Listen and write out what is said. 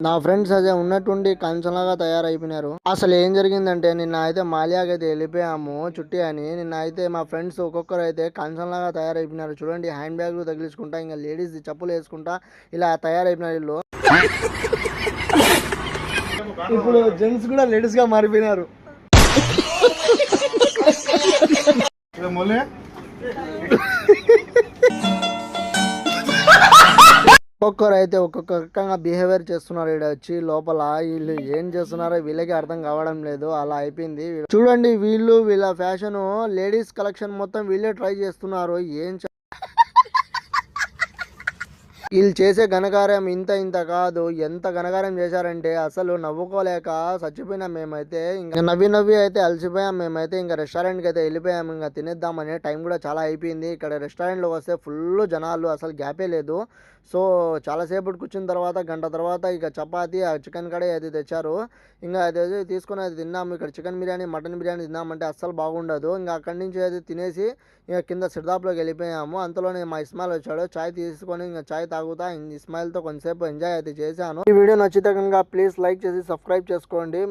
నా ఫ్రెండ్స్ అదే ఉన్నట్టుండి కంచంలాగా తయారైపోయినారు. అసలు ఏం జరిగిందంటే నిన్న అయితే మాల్యాకి అయితే వెళ్ళిపోయాము చుట్టి అని. నిన్న అయితే మా ఫ్రెండ్స్ ఒక్కొక్కరు అయితే కంచంలాగా తయారైపోయినారు. చూడండి హ్యాండ్ బ్యాగ్లు తగిలించుకుంటా, ఇంకా లేడీస్ చెప్పులు వేసుకుంటా ఇలా తయారైపోయినారు వీళ్ళు. ఇప్పుడు జెంట్స్ కూడా లేడీస్ గా మారిపోయినారు. ఒక్కొక్కరు అయితే ఒక్కొక్క రకంగా బిహేవియర్ చేస్తున్నారు. ఇక్కడ వచ్చి లోపల వీళ్ళు ఏం చేస్తున్నారో వీళ్ళకి అర్థం కావడం లేదు. అలా అయిపోయింది. చూడండి వీళ్ళ ఫ్యాషన్ లేడీస్ కలెక్షన్ మొత్తం వీళ్ళే ట్రై చేస్తున్నారు. వీళ్ళు చేసే ఘనకార్యం ఇంత కాదు, ఎంత ఘనకార్యం చేశారంటే అసలు నవ్వుకోలేక చచ్చిపోయినాం మేమైతే. ఇంకా నవ్వి అయితే అలసిపోయాం మేమైతే. ఇంకా రెస్టారెంట్కి అయితే వెళ్ళిపోయాం. ఇంకా తినేద్దామని టైం కూడా చాలా అయిపోయింది. ఇక్కడ రెస్టారెంట్లో వస్తే ఫుల్ జనాలు, అసలు గ్యాపే లేదు. సో చాలాసేపటి కూర్చున్న తర్వాత గంట తర్వాత ఇక చపాతీ ఆ చికెన్ కడే అయితే తెచ్చారు. ఇంకా అది తీసుకొని అయితే తిన్నాము. ఇక్కడ చికెన్ బిర్యానీ మటన్ బిర్యానీ తిన్నామంటే అస్సలు బాగుండదు. ఇంకా అక్కడి నుంచి అయితే తినేసి ఇక కింద సిర్దాప్లోకి వెళ్ళిపోయాము. అంతలోనే మా ఇస్మాయిల్ వచ్చాడు. చాయ్ తీసుకొని ఇంకా చాయ్ తాగుతా ఇస్మాయిల్తో కొంచెంసేపు ఎంజాయ్ అయితే చేశాను. ఈ వీడియో నచ్చితే కనుక ప్లీజ్ లైక్ చేసి సబ్స్క్రైబ్ చేసుకోండి.